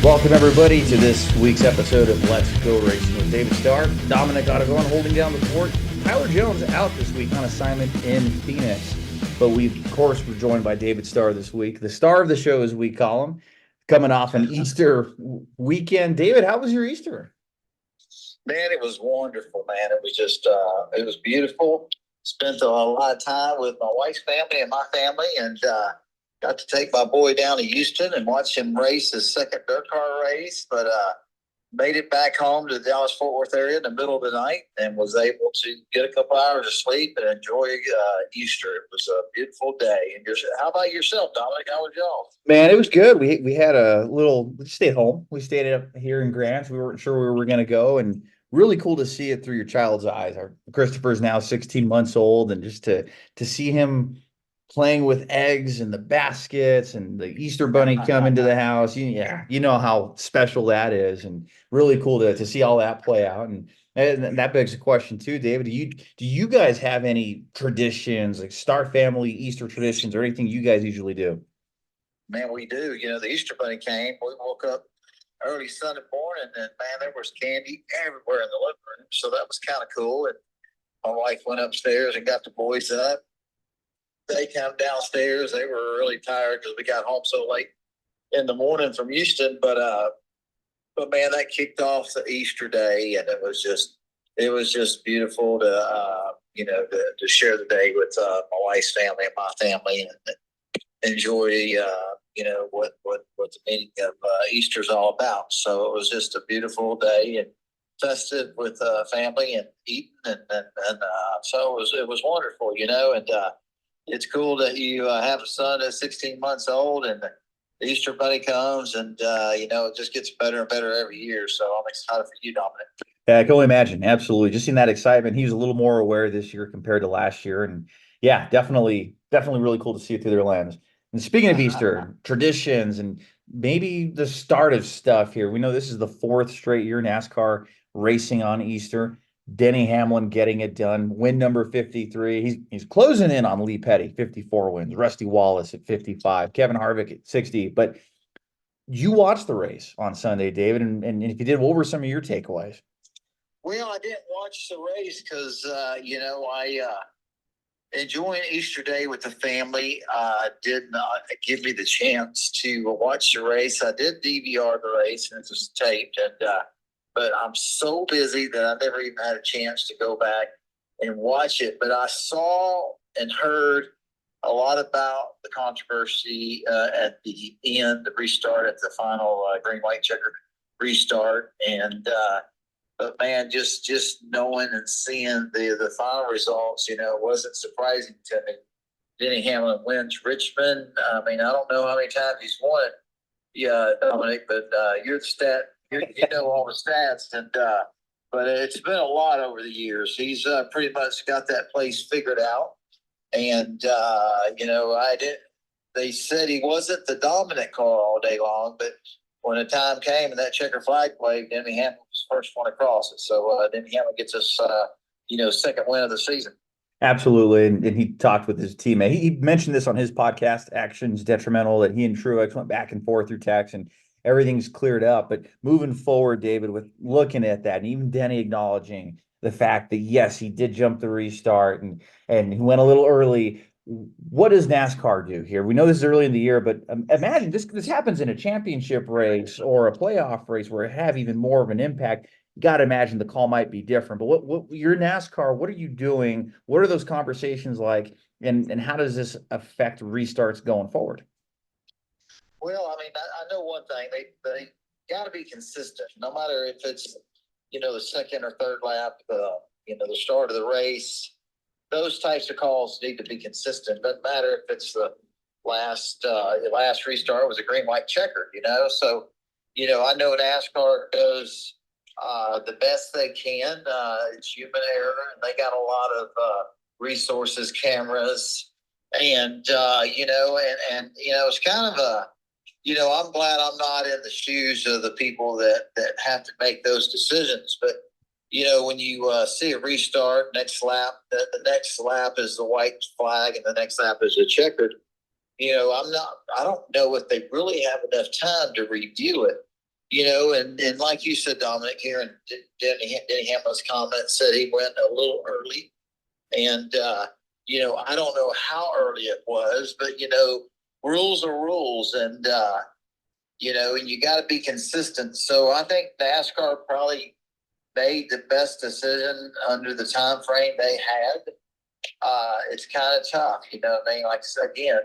Welcome, everybody, to this week's episode of Let's Go Racing with David Starr. Dominic Ottagon holding down the fort. Tyler Jones out this week on assignment in Phoenix. But we, of course, were joined by David Starr this week. The star of the show, as we call him, coming off an Easter weekend. David, how was your Easter? Man, it was wonderful, man. It was just, it was beautiful. Spent a lot of time with my wife's family and my family, and got to take my boy down to Houston and watch him race his second dirt car race. But made it back home to the Dallas-Fort Worth area in the middle of the night and was able to get a couple hours of sleep and enjoy Easter. It was a beautiful day. And how about yourself, Dominic? How was y'all? Man, it was good. We had we stayed home. We stayed up here in Grants. We weren't sure where we were going to go, and really cool to see it through your child's eyes. Our Christopher's now 16 months old, and just to see him playing with eggs and the baskets and the Easter bunny come into the house. You know how special that is, and really cool to see all that play out. And that begs the question too, David. Do you guys have any traditions, like Star family Easter traditions, or anything you guys usually do? Man, we do. You know, the Easter bunny came. We woke up early Sunday morning, and man, there was candy everywhere in the living room. So that was kind of cool. And my wife went upstairs and got the boys up. They came downstairs. They were really tired because we got home so late in the morning from Houston. But man, that kicked off the Easter day, and it was just beautiful to to share the day with my wife's family and my family, and enjoy what the meaning of Easter's all about. So it was just a beautiful day and festive with family and eating, and so it was wonderful, and it's cool that you have a son that's 16 months old, and the Easter bunny comes, and it just gets better and better every year. So I'm excited for you, Dominic. Yeah, I can only imagine. Absolutely. Just seeing that excitement. He was a little more aware this year compared to last year. And yeah, definitely really cool to see it through their lens. And speaking of Easter, traditions and maybe the start of stuff here. We know this is the fourth straight year NASCAR racing on Easter. Denny Hamlin getting it done. Win number 53. He's closing in on Lee Petty, 54 wins. Rusty Wallace at 55. Kevin Harvick at 60. But you watched the race on Sunday, David, and if you did, what were some of your takeaways? Well, I didn't watch the race because, I enjoying Easter Day with the family did not give me the chance to watch the race. I did DVR the race, and it was taped, but I'm so busy that I never even had a chance to go back and watch it. But I saw and heard a lot about the controversy at the end, the restart at the final green white checker restart, and but man, just knowing and seeing the final results, wasn't surprising to me. Denny Hamlin wins Richmond. I mean, I don't know how many times he's won it, yeah, Dominic, but you're the stat. You know all the stats, and but it's been a lot over the years. He's pretty much got that place figured out, and I did. They said he wasn't the dominant car all day long, but when the time came and that checker flag waved, Denny Hamlin was the first one across it. So Denny Hamlin gets us, second win of the season. Absolutely. And he talked with his teammate. He mentioned this on his podcast, Actions Detrimental, that he and Truex went back and forth through text, and everything's cleared up. But moving forward, David, with looking at that, and even Denny acknowledging the fact that, yes, he did jump the restart and he went a little early. What does NASCAR do here? We know this is early in the year, but imagine this happens in a championship race or a playoff race where it have even more of an impact. You got to imagine the call might be different. But what your NASCAR, what are you doing? What are those conversations like? And how does this affect restarts going forward? Well, I mean, I know one thing. They got to be consistent, no matter if it's, the second or third lap, the start of the race. Those types of calls need to be consistent. Doesn't matter if it's the last restart was a green white checker, So, I know NASCAR does the best they can. It's human error, and they got a lot of resources, cameras, and it's kind of a I'm glad I'm not in the shoes of the people that have to make those decisions. But when you see a restart, next lap, the next lap is the white flag, and the next lap is a checkered. I don't know if they really have enough time to review it. And like you said, Dominic, here in Denny Hamlin's comment said he went a little early, and I don't know how early it was, but rules are rules, and and you got to be consistent. So I think NASCAR probably made the best decision under the time frame they had. It's kind of tough, what I mean? Like again,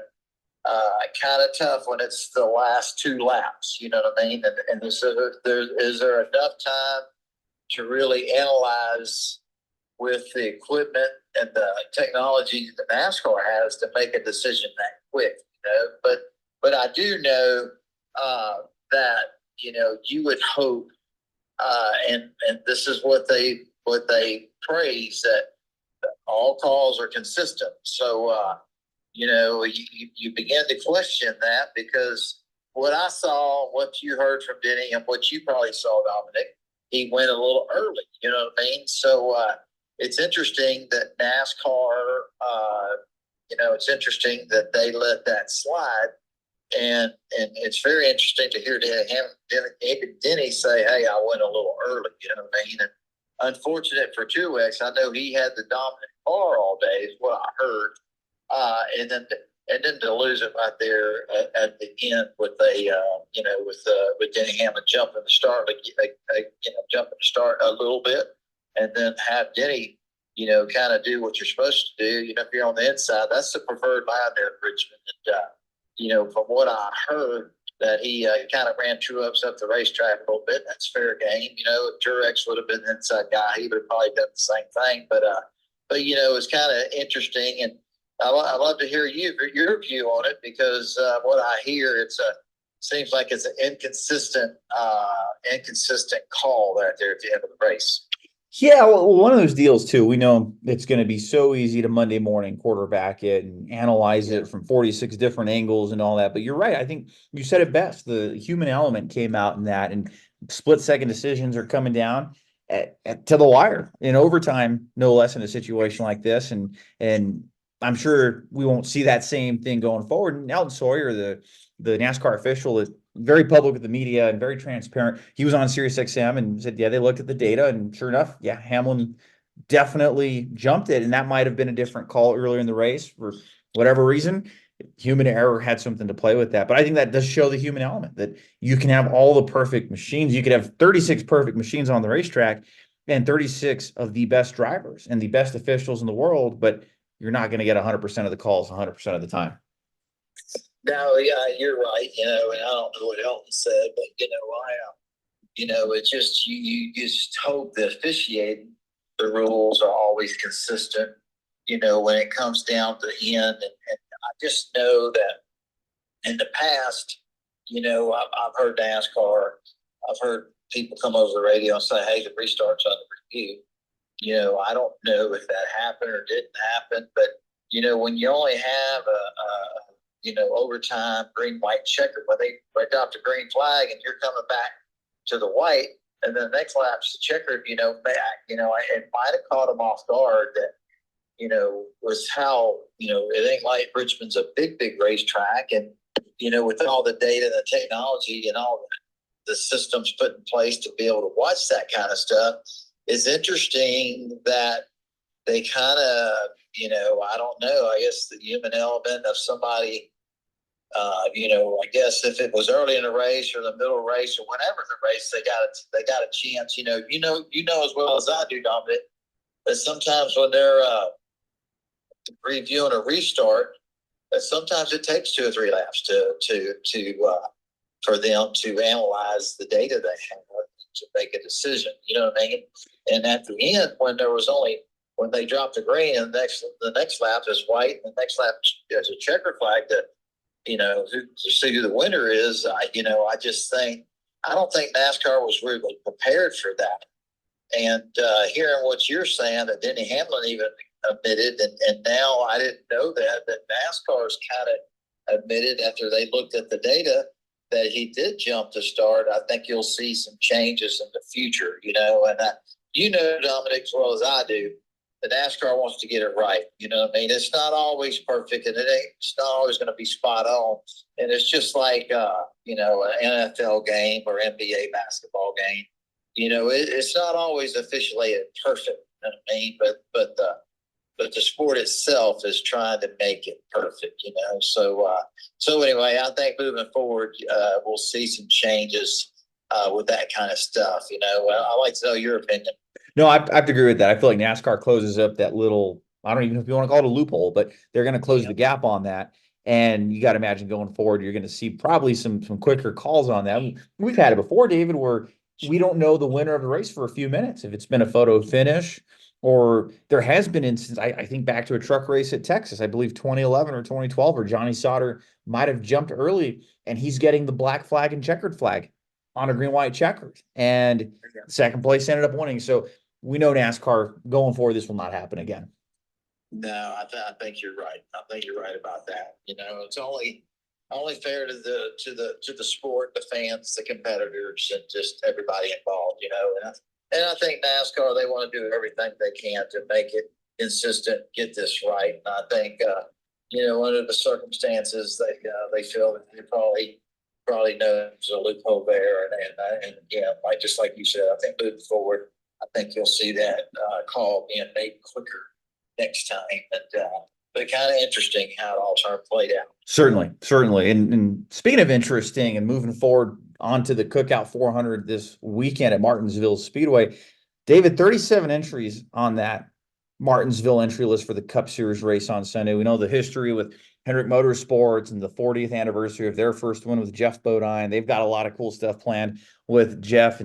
kind of tough when it's the last two laps, you know what I mean? And is there enough time to really analyze with the equipment and the technology that NASCAR has to make a decision that quick, But I do know that you would hope, and this is what they praise, that all calls are consistent. So you begin to question that, because what I saw, what you heard from Denny, and what you probably saw, Dominic, he went a little early. You know what I mean? So it's interesting that NASCAR, it's interesting that they let that slide. And it's very interesting to hear Denny say, "Hey, I went a little early." You know what I mean? And unfortunate for Truex, I know he had the dominant car all day, is what I heard. And then to lose it right there at the end with with Denny Hamlin jumping the start, jumping the start a little bit, and then have Denny, kind of do what you're supposed to do. If you're on the inside, that's the preferred line there at Richmond. And from what I heard, that he kind of ran Truex up the racetrack a little bit. That's fair game. If Truex would have been the inside guy, he would have probably done the same thing. But it's kind of interesting, and I love to hear your view on it, because what I hear, seems like it's an inconsistent call right there at the end of the race. Yeah, well, one of those deals too. We know it's going to be so easy to Monday morning quarterback it and analyze it from 46 different angles and all that. But you're right. I think you said it best. The human element came out in that, and split-second decisions are coming down to the wire in overtime, no less, in a situation like this. And I'm sure we won't see that same thing going forward. And Alton Sawyer, the NASCAR official, is very public with the media and very transparent. He was on Sirius XM and said, yeah, they looked at the data, and sure enough, yeah, Hamlin definitely jumped it. And that might have been a different call earlier in the race for whatever reason. Human error had something to play with that. But I think that does show the human element, that you can have all the perfect machines. You could have 36 perfect machines on the racetrack and 36 of the best drivers and the best officials in the world, but you're not going to get 100% of the calls 100% of the time. No, yeah, you're right. And I don't know what Elton said, but it's just you just hope the officiating, the rules are always consistent. When it comes down to the end, and I just know that in the past, I've heard NASCAR, I've heard people come over the radio and say, "Hey, the restart's under review." I don't know if that happened or didn't happen, but when you only have overtime, green, white, checker, when they drop the green flag and you're coming back to the white, and then the next lap's the checkered, back, it might have caught them off guard that, was how, it ain't like Richmond's a big, big racetrack. And, with all the data, the technology, and all the systems put in place to be able to watch that kind of stuff, it's interesting that they kind of, I don't know, I guess the human element of somebody, I guess if it was early in the race or the middle of the race or whenever in the race, they got a chance. You know as well as I do, Dominic, that sometimes when they're reviewing a restart, that sometimes it takes 2 or 3 laps for them to analyze the data they have to make a decision. You know what I mean? And at the end, when they drop the green, and the next lap is white, and the next lap is a checker flag, that to see who the winner is. I don't think NASCAR was really prepared for that. And hearing what you're saying, that Denny Hamlin even admitted, and now I didn't know that NASCAR's kind of admitted after they looked at the data that he did jump to start. I think you'll see some changes in the future, and you know, Dominic, as well as I do, the NASCAR wants to get it right. You know what I mean? It's not always perfect, and it's not always going to be spot on. And it's just like, you know, an NFL game or NBA basketball game. You know, it's not always officially perfect. You know what I mean? But the sport itself is trying to make it perfect. You know, so anyway, I think moving forward, we'll see some changes with that kind of stuff. You know, I'd like to know your opinion. No, I have to agree with that. I feel like NASCAR closes up that little, I don't even know if you want to call it a loophole, but they're going to close the gap on that. And you got to imagine going forward, you're going to see probably some quicker calls on that. We've had it before, David, where we don't know the winner of the race for a few minutes. If it's been a photo finish, or there has been instances, I think back to a truck race at Texas, I believe 2011 or 2012, where Johnny Sauter might have jumped early and he's getting the black flag and checkered flag on a green, white checkered. And second place ended up winning. So we know NASCAR going forward, this will not happen again. No, I think you're right. I think you're right about that. You know, it's only fair to the sport, the fans, the competitors, and just everybody involved. You know, and I think NASCAR, they want to do everything they can to make it consistent, get this right. And I think you know, under the circumstances, they feel that they probably know there's a loophole there, and yeah, like just like you said, I think moving forward, I think you'll see that call being made quicker next time. But kind of interesting how it all played out. Certainly. And speaking of interesting and moving forward onto the Cookout 400 this weekend at Martinsville Speedway, David, 37 entries on that Martinsville entry list for the Cup Series race on Sunday. We know the history with Hendrick Motorsports and the 40th anniversary of their first win with Jeff Bodine. They've got a lot of cool stuff planned with Jeff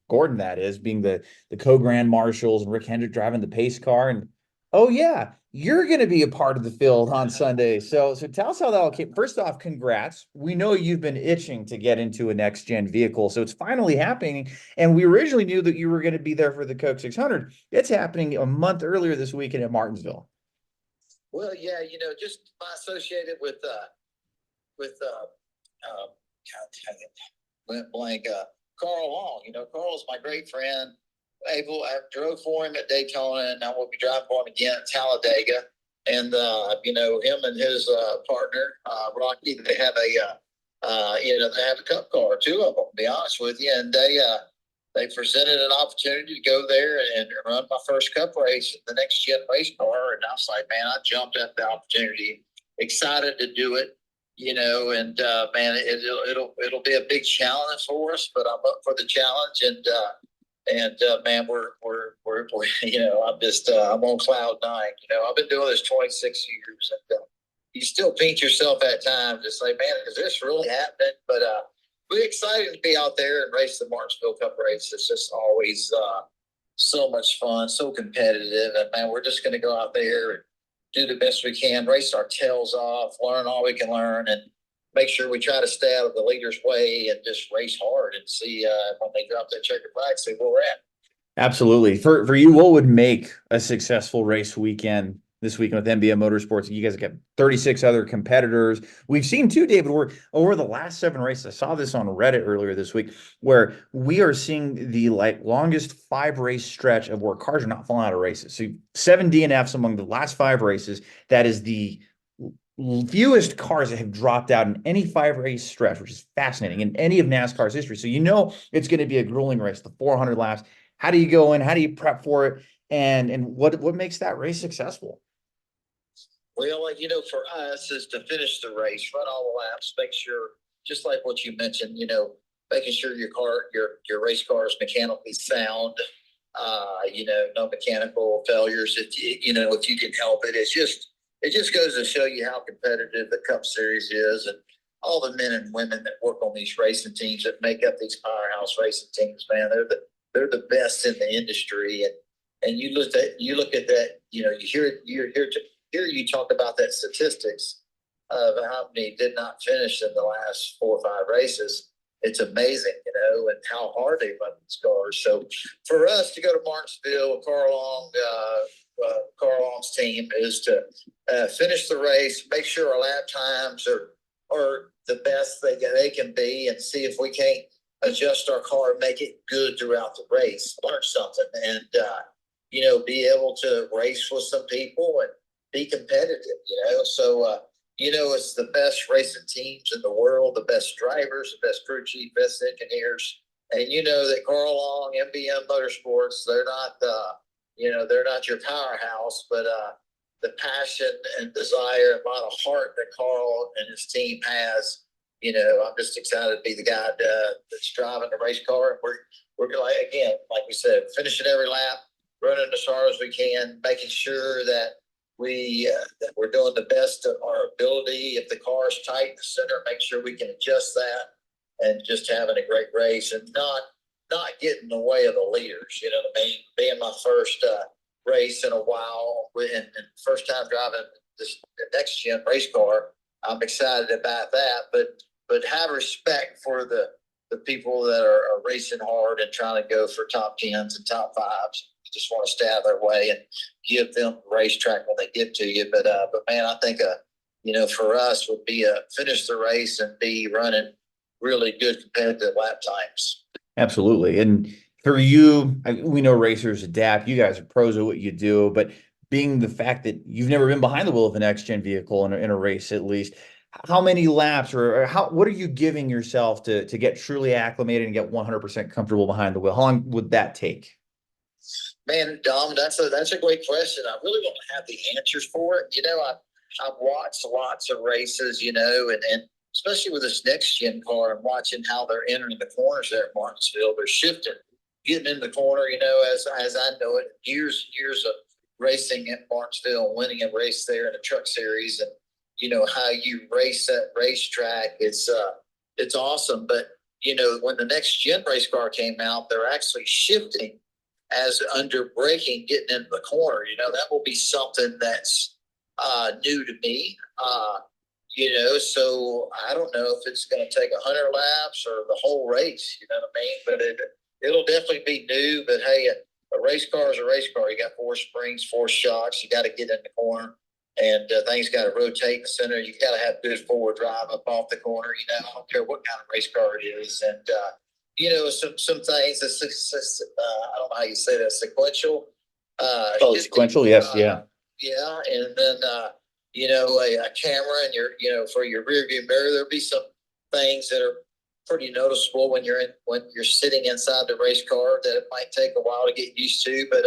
Gordon, that is, being the co-grand marshals, and Rick Hendrick driving the pace car. And oh yeah, you're going to be a part of the field on Sunday. So tell us how that all came. First off, congrats. We know you've been itching to get into a next gen vehicle, so it's finally happening. And we originally knew that you were going to be there for the Coke 600. It's happening a month earlier this weekend at Martinsville. Well, yeah, you know, just associated with God dang it, went blank. Carl Long. You know, Carl's my great friend. I drove for him at Daytona, and I will be driving for him again at Talladega. And you know, him and his partner Rocky, they have you know, they have a cup car, two of them, to be honest with you, and they presented an opportunity to go there and run my first cup race in the next gen race car. And I was like, man, I jumped at the opportunity, excited to do it, you know, and man, it'll be a big challenge for us, but I'm up for the challenge. And man, we're you know, I'm on cloud nine. You know, I've been doing this 26 years, and you still pinch yourself at times to say, man, is this really happening? But we're excited to be out there and race the Martinsville Cup race. It's just always so much fun, so competitive, and man, we're just going to go out there and do the best we can, race our tails off, learn all we can learn, and make sure we try to stay out of the leader's way and just race hard and see when they drop that checkered flag, see where we're at. Absolutely. For you, what would make a successful race weekend this weekend with MBM Motorsports? You guys have got 36 other competitors. We've seen too, David, where over the last 7 races, I saw this on Reddit earlier this week, where we are seeing the longest 5 race stretch of where cars are not falling out of races. So 7 DNFs among the last 5 races. That is the fewest cars that have dropped out in any 5 race stretch, which is fascinating in any of NASCAR's history. So you know it's going to be a grueling race, the 400 laps. How do you go in? How do you prep for it? And what makes that race successful? Well, you know, for us is to finish the race, run all the laps, make sure, just like what you mentioned, you know, making sure your race car is mechanically sound. You know, no mechanical failures. If you can help it, it just goes to show you how competitive the Cup Series is, and all the men and women that work on these racing teams that make up these powerhouse racing teams. Man, they're the best in the industry, and you look at that. You know, you hear you talk about that statistics of how many did not finish in the last 4 or 5 races. It's amazing, you know, and how hard they run these cars. So for us to go to Martinsville, Carl Long's team is to finish the race, make sure our lap times are the best they can be, and see if we can't adjust our car and make it good throughout the race, learn something, and be able to race with some people and be competitive. So it's the best racing teams in the world, the best drivers, the best crew chief, best engineers, and that Carl Long, MBM Motorsports, they're not they're not your powerhouse, but the passion and desire and a lot of heart that Carl and his team has. I'm just excited to be the guy that's driving the race car. We're going to, again, like we said, finishing every lap, running as hard as we can, making sure that that we're doing the best of our ability. If the car is tight in the center, make sure we can adjust that, and just having a great race and not getting in the way of the leaders. You know what I mean? Being my first race in a while, and first time driving this NextGen race car, I'm excited about that. But have respect for the people that are racing hard and trying to go for top 10s and top 5s. You just want to stay out of their way and give them the racetrack when they get to you. But man, I think for us would be finish the race and be running really good competitive lap times. Absolutely. And for you, we know racers adapt. You guys are pros at what you do, but being the fact that you've never been behind the wheel of an NextGen vehicle in a race, at least, how many laps or what are you giving yourself to get truly acclimated and get 100% comfortable behind the wheel? How long would that take? Man, Dom, that's a great question. I really don't have the answers for it. I've watched lots of races, and especially with this NextGen car, and watching how they're entering the corners there at Martinsville. They're shifting, getting in the corner, as I know it, years of racing at Martinsville, winning a race there in the Truck Series, and how you race that racetrack. It's awesome. But when the NextGen race car came out, they're actually shifting as under braking, getting into the corner. That will be something that's new to me. So I don't know if it's going to take 100 laps or the whole race. You know what I mean? But it'll definitely be new. But hey, a race car is a race car. You got 4 springs, 4 shocks. You got to get in the corner, and things got to rotate in the center. You got to have good forward drive up off the corner. I don't care what kind of race car it is, and some things. I don't know how you say that. Sequential. Sequential. Yes. Yeah. Yeah, and then a camera and for your rear view mirror. There'll be some things that are pretty noticeable when you're sitting inside the race car that it might take a while to get used to. But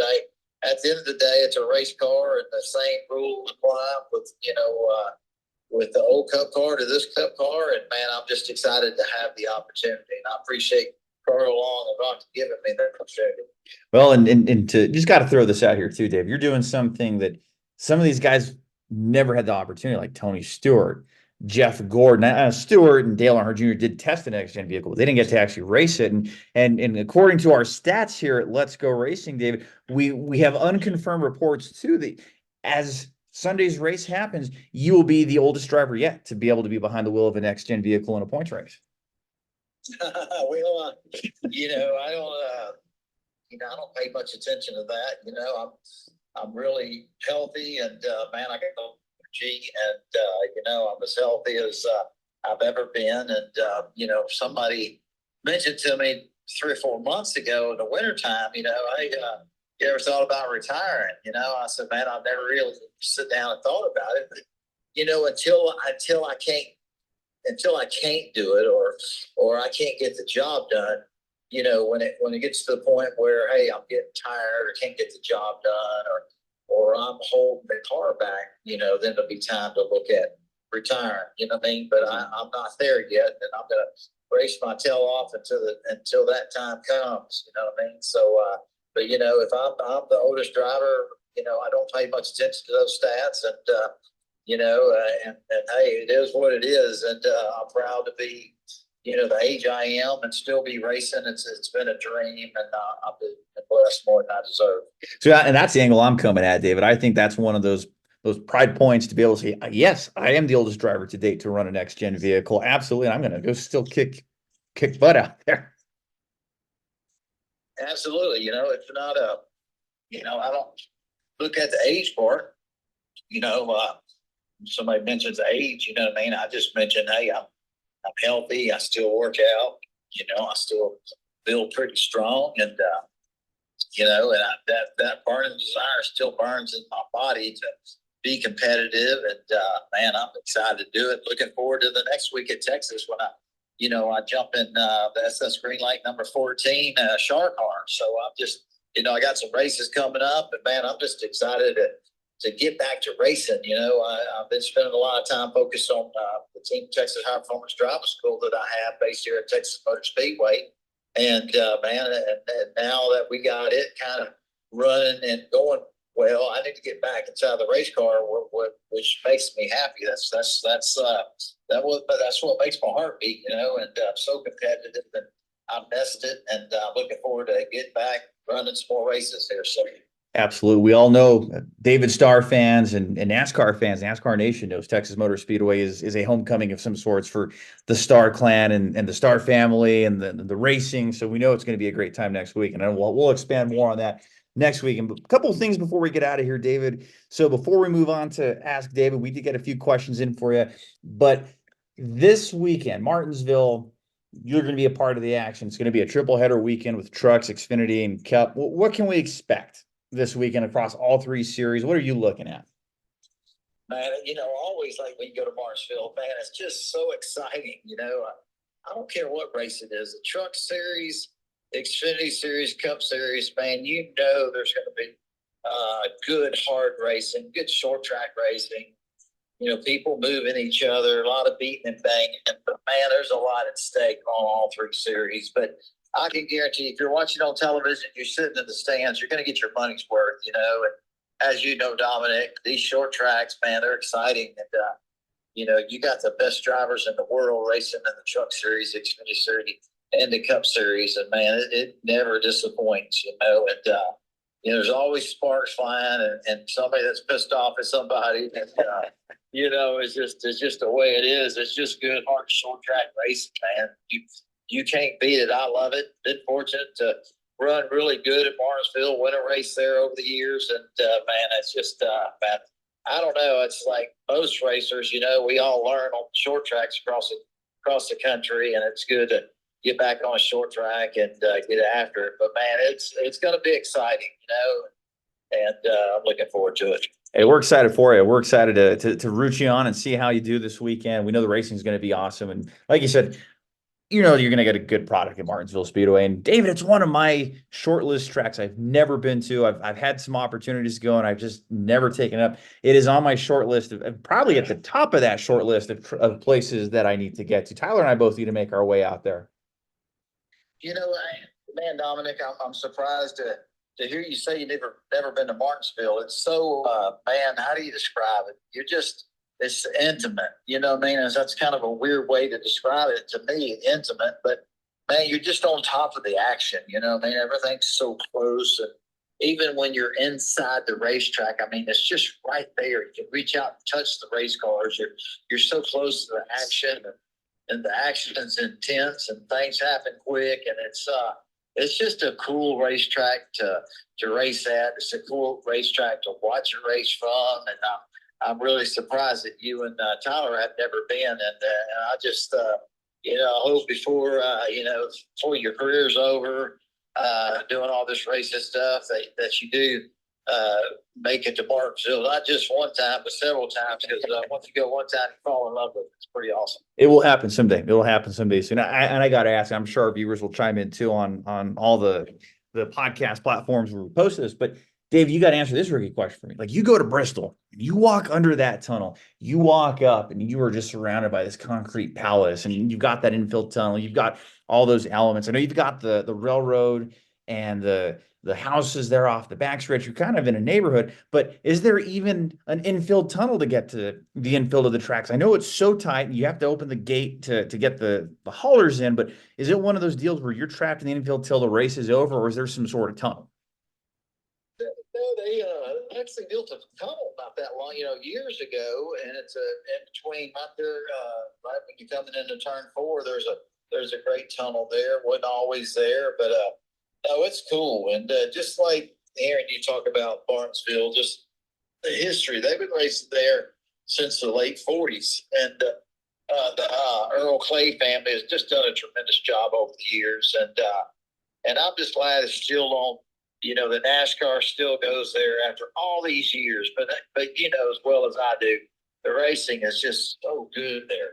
at the end of the day, it's a race car, and the same rules apply with the old Cup car to this Cup car. And man, I'm just excited to have the opportunity, and I appreciate Carl Long and Rock giving me that opportunity. Well, and to just got to throw this out here too, Dave. You're doing something that some of these guys never had the opportunity, like Tony Stewart, Jeff Gordon. Stewart and Dale Earnhardt Jr. did test the NextGen vehicle, but they didn't get to actually race it. And according to our stats here at Let's Go Racing, David, we have unconfirmed reports too that as Sunday's race happens, you will be the oldest driver yet to be able to be behind the wheel of a NextGen vehicle in a points race. Well, I don't pay much attention to that. I'm really healthy, and man, I got energy, and I'm as healthy as I've ever been. And somebody mentioned to me 3 or 4 months ago in the wintertime, hey, you ever thought about retiring? I said, man, I've never really sit down and thought about it. But until I can't do it, or I can't get the job done, when it gets to the point where, hey, I'm getting tired or can't get the job done, or I'm holding the car back, then it'll be time to look at retiring. You know what I mean? But I'm not there yet, and I'm gonna race my tail off until that time comes. You know what I mean? So, but if I'm the oldest driver, I don't pay much attention to those stats, and and hey, it is what it is, and I'm proud to be, the age I am and still be racing. It's been a dream, and I've been blessed more than I deserve. So, and that's the angle I'm coming at, David. I think that's one of those pride points to be able to say, yes, I am the oldest driver to date to run an NextGen vehicle. Absolutely. And I'm going to go still kick butt out there. Absolutely. It's not I don't look at the age part. Somebody mentions age, you know what I mean? I just mentioned, hey, I'm healthy. I still work out. I still feel pretty strong, and that burning desire still burns in my body to be competitive. And man, I'm excited to do it. Looking forward to the next week at Texas when I jump in the SS Green Light number 14 Shark Arm. So I'm just, I got some races coming up, and man, I'm just excited to get back to racing. I've been spending a lot of time focused on the Team Texas High Performance Driving School that I have based here at Texas Motor Speedway. And man, and now that we got it kind of running and going well, I need to get back inside the race car, which makes me happy. That's what makes my heart beat, and I'm so competitive, and I missed it, and I'm looking forward to getting back running some more races here soon. Absolutely. We all know David Starr fans and NASCAR fans, NASCAR Nation knows Texas Motor Speedway is a homecoming of some sorts for the Starr clan and the Starr family and the racing. So we know it's going to be a great time next week. And we'll expand more on that next week. And a couple of things before we get out of here, David. So before we move on to Ask David, we did get a few questions in for you. But this weekend, Martinsville, you're going to be a part of the action. It's going to be a triple header weekend with trucks, Xfinity, and Cup. What can we expect this weekend across all three series? What are you looking at? Man, always like when you go to Martinsville, man, it's just so exciting. I don't care what race it is, the truck series, Xfinity series, Cup series, man, there's going to be good hard racing, good short track racing, people moving each other, a lot of beating and banging. But man, there's a lot at stake on all three series. But I can guarantee if you're watching on television, you're sitting in the stands, you're going to get your money's worth, And as you know, Dominic, these short tracks, man, they're exciting. And, you got the best drivers in the world racing in the truck series, Xfinity series, and the Cup series. And, man, it never disappoints, And, there's always sparks flying and somebody that's pissed off at somebody. And, it's just the way it is. It's just good, hard, short track racing, man. You can't beat it. I love it. Been fortunate to run really good at Martinsville, win a race there over the years. And, man, it's just, man, I don't know. It's like most racers, we all learn on short tracks across the country, and it's good to get back on a short track and get after it. But, man, it's going to be exciting, and I'm looking forward to it. Hey, we're excited for you. We're excited to root you on and see how you do this weekend. We know the racing is going to be awesome. And like you said, you're going to get a good product at Martinsville Speedway. And David, it's one of my short list tracks I've never been to. I've had some opportunities to go, and I've just never taken up. It is on my short list of probably at the top of that short list of places that I need to get to. Tyler and I both need to make our way out there. Man, Dominic, I'm surprised to hear you say you never been to Martinsville. It's so, man, how do you describe it? It's intimate, what I mean? That's kind of a weird way to describe it to me, intimate, but man, you're just on top of the action, what I mean? Everything's so close. And even when you're inside the racetrack, I mean, it's just right there. You can reach out and touch the race cars. You're so close to the action, and the action is intense and things happen quick. And it's just a cool racetrack to race at. It's a cool racetrack to watch a race from. And I'm really surprised that you and Tyler have never been. And I just, I hope before your career's over, doing all this racing stuff, that you do make it to Martinsville, not just one time, but several times. Because once you go one time, you fall in love with it. It's pretty awesome. It will happen someday. It will happen someday soon. I got to ask, I'm sure our viewers will chime in too on all the podcast platforms where we post this, but Dave, you got to answer this rookie question for me. Like, you go to Bristol, you walk under that tunnel, you walk up, and you are just surrounded by this concrete palace, and you've got that infill tunnel, you've got all those elements. I know you've got the railroad and the houses there off the backstretch. You're kind of in a neighborhood, but is there even an infill tunnel to get to the infill of the tracks? I know it's so tight, and you have to open the gate to get the haulers in, but is it one of those deals where you're trapped in the infield till the race is over, or is there some sort of tunnel? They actually built a tunnel not that long, years ago, and it's in between right there, right when you're coming into turn 4. There's a great tunnel there. Wasn't always there, but no, it's cool. And just like Aaron, you talk about Martinsville, just the history. They've been racing there since the late 40s, and the Earl Clay family has just done a tremendous job over the years, and I'm just glad it's still on. The NASCAR still goes there after all these years, but as well as I do, the racing is just so good there.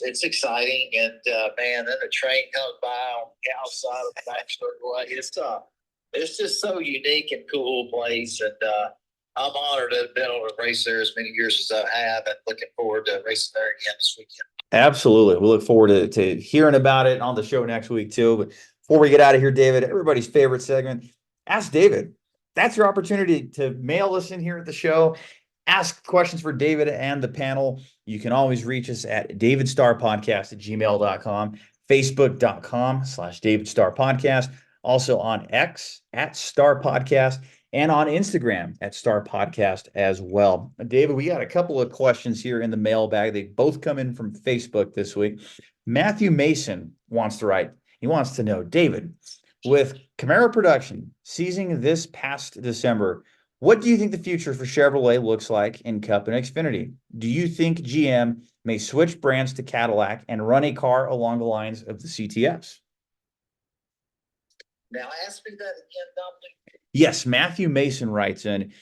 It's exciting, and man, then the train comes by on the outside of the back straightaway. It's just so unique and cool place, and I'm honored to have been able to race there as many years as I have, and looking forward to racing there again this weekend. Absolutely. We look forward to hearing about it on the show next week too. But before we get out of here, David, everybody's favorite segment, Ask David. That's your opportunity to mail us in here at the show. Ask questions for David and the panel. You can always reach us at davidstarpodcast@gmail.com, facebook.com/davidstarpodcast, also on X at Star Podcast, and on Instagram at Star Podcast as well. David, we got a couple of questions here in the mailbag. They both come in from Facebook this week. Matthew Mason wants to write. He wants to know, David, with Camaro production ceasing this past December, what do you think the future for Chevrolet looks like in Cup and Xfinity? Do you think GM may switch brands to Cadillac and run a car along the lines of the CTFs? Now, ask me that again, Dominic. Yes, Matthew Mason writes in,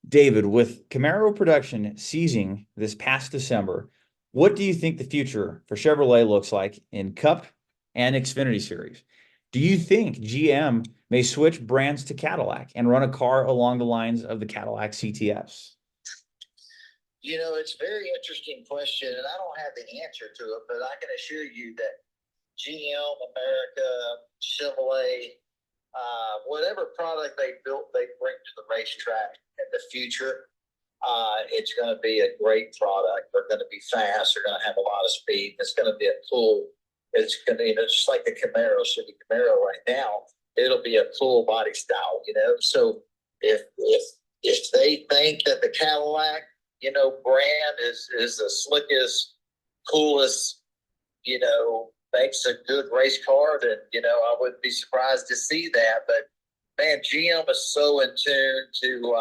David, with Camaro production ceasing this past December, what do you think the future for Chevrolet looks like in Cup and Xfinity Series? Do you think GM may switch brands to Cadillac and run a car along the lines of the Cadillac CTFs? It's a very interesting question, and I don't have the answer to it, but I can assure you that GM, America, Chevrolet, whatever product they built, they bring to the racetrack in the future. It's going to be a great product. They're going to be fast. They're going to have a lot of speed. It's going to be it's going to, just like the Camaro, Chevy Camaro right now, it'll be a cool body style, So if they think that the Cadillac, brand is the slickest, coolest, makes a good race car, then, I wouldn't be surprised to see that. But, man, GM is so in tune to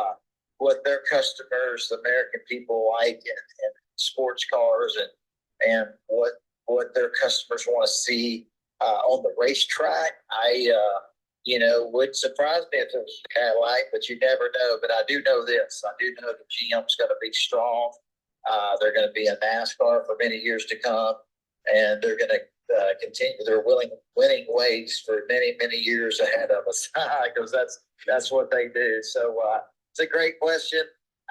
what their customers, the American people, like in sports cars and what their customers want to see on the racetrack. Would surprise me if it was Cadillac, but you never know. But I do know this. I do know that GM's going to be strong. They're going to be in NASCAR for many years to come, and they're going to continue their winning ways for many, many years ahead of us, because that's what they do. So it's a great question.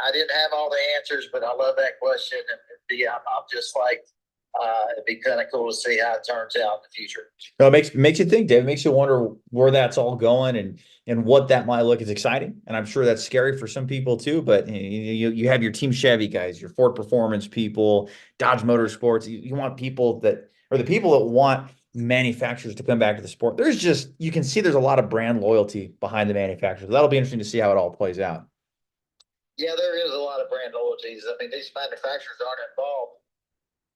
I didn't have all the answers, but I love that question. And I'm just like, it'd be kind of cool to see how it turns out in the future. No, it makes you think, Dave. It makes you wonder where that's all going and what that might look. Is exciting, and I'm sure that's scary for some people too. But you have your Team Chevy guys, your Ford Performance people, Dodge Motorsports. You want people that are the people that want manufacturers to come back to the sport. You can see there's a lot of brand loyalty behind the manufacturers. That'll be interesting to see how it all plays out. Yeah, there is a lot of brand loyalties. I mean, these manufacturers aren't involved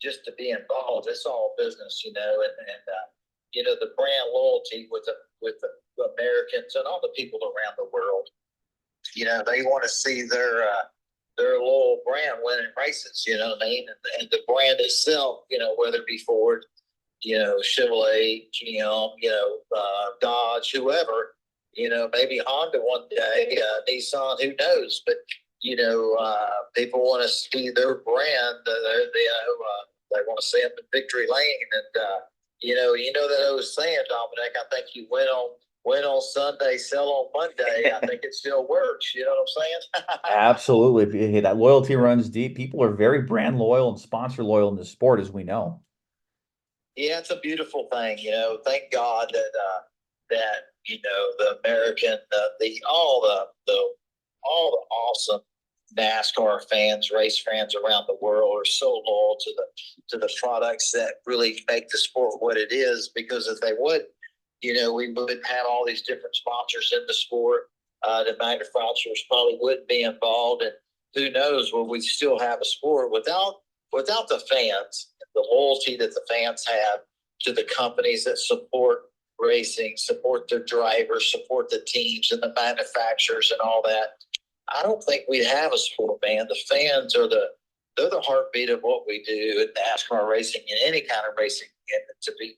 just to be involved. It's all business, and the brand loyalty with the Americans and all the people around the world. They want to see their loyal brand winning races. You know what I mean? And the brand itself, whether it be Ford, Chevrolet, GM, Dodge, whoever, maybe Honda one day, Nissan, who knows? But people want to see their brand. They want to see them in victory lane, and that old saying, Dominic. I think you win on Sunday, sell on Monday. I think it still works. You know what I'm saying? Absolutely. That loyalty runs deep. People are very brand loyal and sponsor loyal in the sport, as we know. Yeah, it's a beautiful thing. Thank God that the American, all the awesome NASCAR fans, race fans around the world are so loyal to the products that really make the sport what it is. Because if they would, we wouldn't have all these different sponsors in the sport. The manufacturers probably wouldn't be involved, and who knows, will we still have a sport without the fans, the loyalty that the fans have to the companies that support racing, support their drivers, support the teams and the manufacturers and all that. I don't think we'd have a sport, man. The fans are the they're the heartbeat of what we do in NASCAR racing and any kind of racing. And to be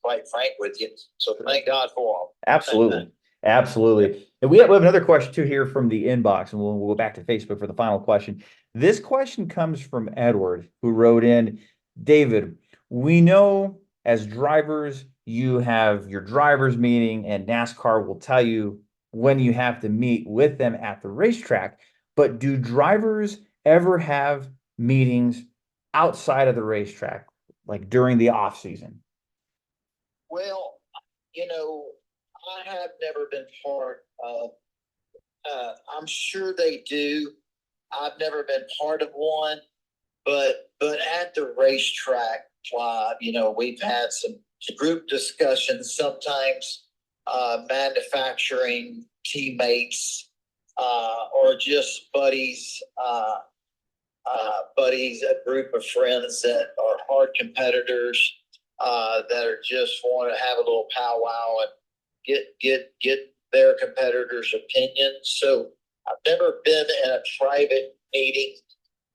quite frank with you, so thank God for them. Absolutely. Absolutely. And we have another question too here from the inbox, and we'll go back to Facebook for the final question. This question comes from Edward, who wrote in, David, we know as drivers, you have your drivers meeting, and NASCAR will tell you when you have to meet with them at the racetrack. But do drivers ever have meetings outside of the racetrack, like during the off season? Well, I have never been part of. I'm sure they do. I've never been part of one, but at the racetrack, we've had some group discussions. Sometimes manufacturing teammates or just buddies, a group of friends that are hard competitors that are just want to have a little powwow and get their competitors' opinions. So I've never been in a private meeting,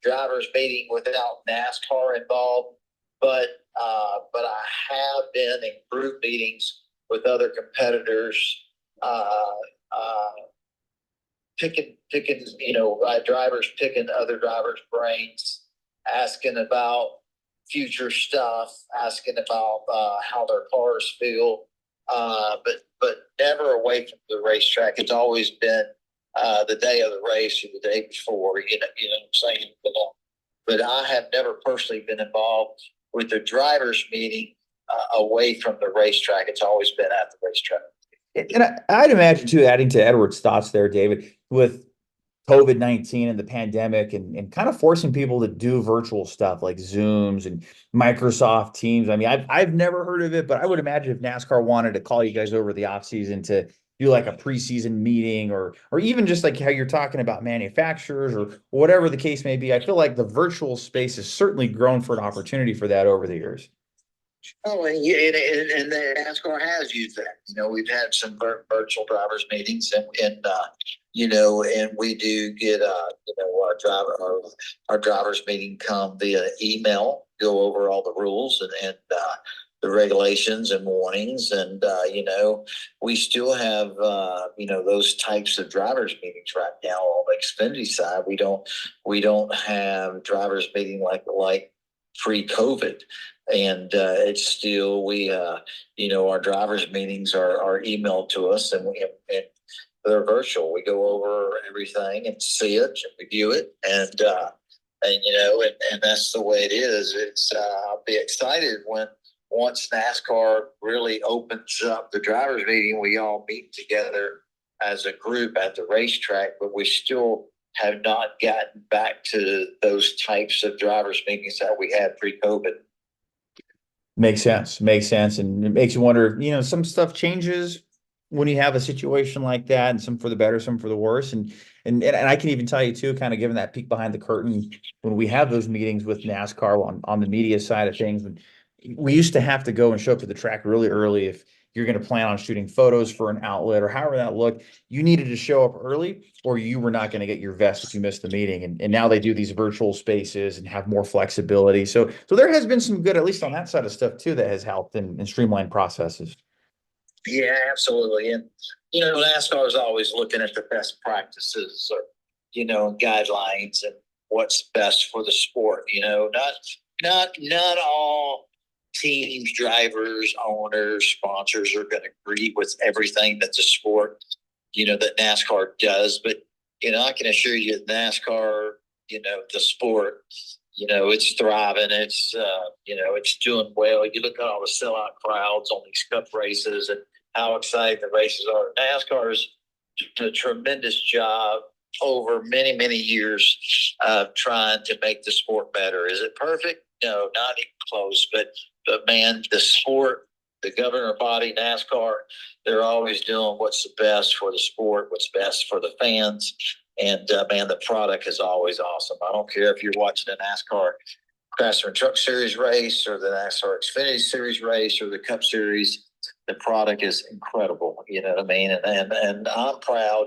drivers meeting without NASCAR involved, but I have been in group meetings with other competitors, picking drivers picking other drivers' brains, asking about future stuff, asking about how their cars feel, but never away from the racetrack. It's always been the day of the race or the day before. You know what I'm saying? But I have never personally been involved with the drivers' meeting away from the racetrack. It's always been at the racetrack. And I'd imagine too, adding to Edward's thoughts there, David, with COVID-19 and the pandemic and kind of forcing people to do virtual stuff like Zooms and Microsoft Teams. I mean, I've never heard of it, but I would imagine if NASCAR wanted to call you guys over the off season to do like a preseason meeting or even just like how you're talking about manufacturers or whatever the case may be, I feel like the virtual space has certainly grown for an opportunity for that over the years. Oh, and the NASCAR has used that. We've had some virtual drivers meetings, and we do get our drivers meeting come via email, go over all the rules and the regulations and warnings, and we still have those types of drivers meetings right now on the Xfinity side. We don't have drivers meeting like pre-COVID. And it's still our drivers meetings are emailed to us, and they're virtual. We go over everything and see it and review it, and that's the way it is. I'll be excited once NASCAR really opens up the drivers meeting. We all meet together as a group at the racetrack, but we still have not gotten back to those types of drivers meetings that we had pre-COVID. Makes sense. Makes sense. And it makes you wonder, some stuff changes when you have a situation like that, and some for the better, some for the worse. And I can even tell you too, kind of giving that peek behind the curtain when we have those meetings with NASCAR on the media side of things, we used to have to go and show up to the track really early if you're going to plan on shooting photos for an outlet or however that looked. You needed to show up early or you were not going to get your vest if you missed the meeting. And now they do these virtual spaces and have more flexibility. So there has been some good, at least on that side of stuff too, that has helped and streamlined processes. Yeah, absolutely. And, NASCAR is always looking at the best practices or, guidelines and what's best for the sport. Not all teams, drivers, owners, sponsors are going to agree with everything that the sport, that NASCAR does. But, I can assure you that NASCAR, the sport, it's thriving. It's, it's doing well. You look at all the sellout crowds on these cup races and how exciting the races are. NASCAR's done a tremendous job over many, many years of trying to make the sport better. Is it perfect? No, not even close. But man, the sport, the governor body, NASCAR, they're always doing what's the best for the sport, what's best for the fans. And man, the product is always awesome. I don't care if you're watching a NASCAR Craftsman Truck Series race or the NASCAR Xfinity Series race or the Cup Series. the product is incredible. You know what I mean? And I'm proud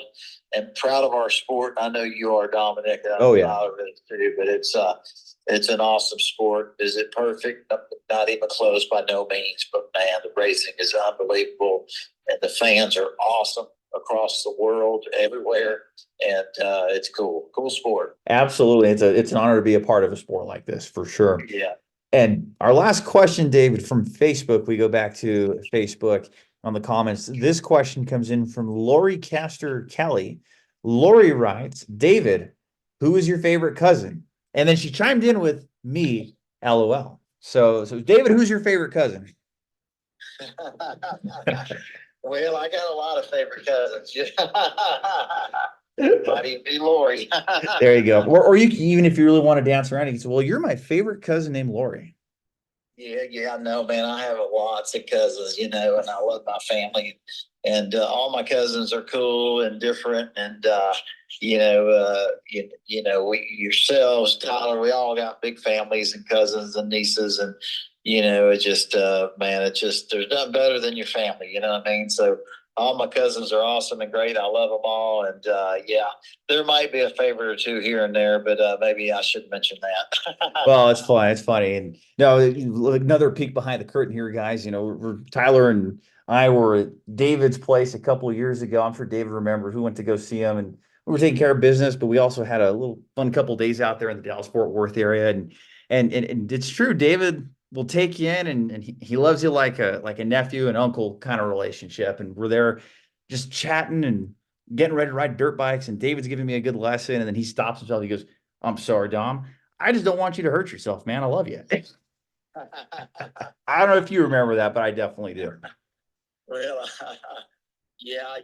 of our sport. I know you are, Dominic. Oh, yeah. Tyler is too, but it's an awesome sport. Is it perfect? Not even close by no means, but man, the racing is unbelievable and the fans are awesome across the world, everywhere. And it's cool sport. Absolutely. It's an honor to be a part of a sport like this, for sure. Yeah. And our last question, David, from Facebook, we go back to Facebook on the comments. This question comes in from Lori Castor Kelly. Lori writes, David, who is your favorite cousin? And then she chimed in with me, LOL. So David, who's your favorite cousin? Well, I got a lot of favorite cousins. Might even be Lori. There you go. Or you can, even if you really want to dance around, you can say, well, you're my favorite cousin named Lori. Yeah, I know, man. I have lots of cousins, and I love my family. And all my cousins are cool and different. And, yourselves, Tyler, we all got big families and cousins and nieces. And, it's just, there's nothing better than your family. You know what I mean? So all my cousins are awesome and great. I love them all. And, there might be a favorite or two here and there, but maybe I should mention that. Well, it's fun. It's funny. And no, another peek behind the curtain here, guys. Tyler and I were at David's place a couple of years ago. I'm sure David remembers. We went to go see him and we were taking care of business, but we also had a little fun couple of days out there in the Dallas-Fort Worth area. And it's true, David will take you in and he loves you like a nephew and uncle kind of relationship. And we're there just chatting and getting ready to ride dirt bikes. And David's giving me a good lesson. And then he stops himself. He goes, I'm sorry, Dom. I just don't want you to hurt yourself, man. I love you. I don't know if you remember that, but I definitely do. Well, yeah,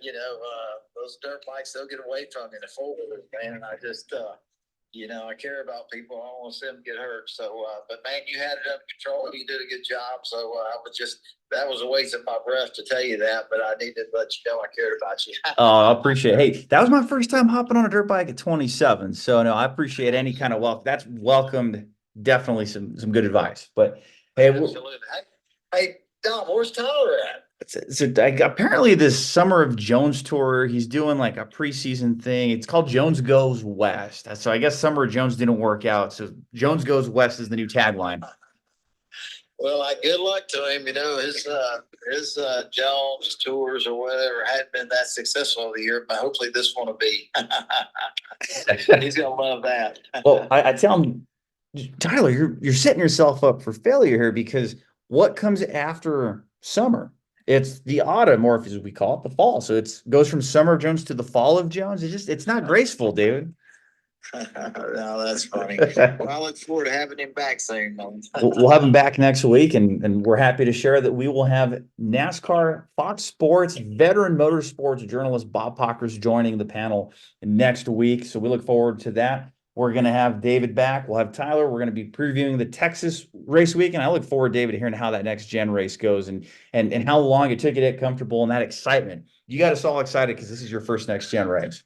those dirt bikes, they'll get away from you in the four-wheelers, man. And I just, I care about people. I don't want to see them get hurt. So, but man, you had it under control. You did a good job. So that was a waste of my breath to tell you that, but I needed to let you know I cared about you. Oh, I appreciate it. Hey, that was my first time hopping on a dirt bike at 27. So no, I appreciate any kind of welcome. That's welcomed. Definitely some good advice. But hey, absolutely. Hey, Dom, where's Tyler at? So apparently this Summer of Jones tour, he's doing like a preseason thing. It's called Jones Goes West. So I guess Summer of Jones didn't work out. So Jones Goes West is the new tagline. Well, good luck to him. His Jones tours or whatever hadn't been that successful over the year, but hopefully this one will be. He's gonna love that. Well, I tell him, Tyler, you're setting yourself up for failure here because what comes after summer? It's the autumn, or as we call it, the fall. So it goes from Summer of Jones to the Fall of Jones. It's not graceful, David. No, that's funny. Well, I look forward to having him back soon. We'll have him back next week, and we're happy to share that we will have NASCAR Fox Sports veteran motorsports journalist Bob Pockers joining the panel next week. So we look forward to that. We're going to have David back. We'll have Tyler. We're going to be previewing the Texas race week, and I look forward, David, to hearing how that NextGen race goes and how long it took you to get comfortable and that excitement. You got us all excited because this is your first NextGen race.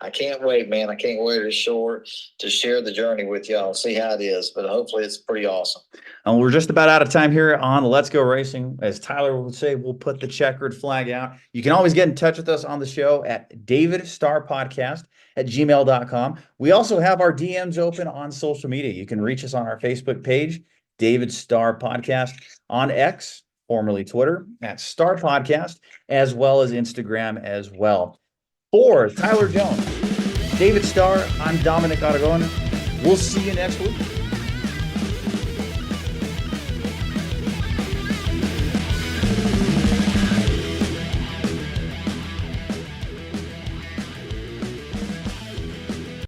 I can't wait, man. I can't wait to share the journey with y'all and see how it is. But hopefully it's pretty awesome. And we're just about out of time here on Let's Go Racing. As Tyler would say, we'll put the checkered flag out. You can always get in touch with us on the show at David Starr Podcast at gmail.com. We also have our DMs open on social media. You can reach us on our Facebook page, David Starr Podcast, on X, formerly Twitter, at Starr Podcast, as well as Instagram as well. For Tyler Jones, David Starr, I'm Dominic Aragon. We'll see you next week.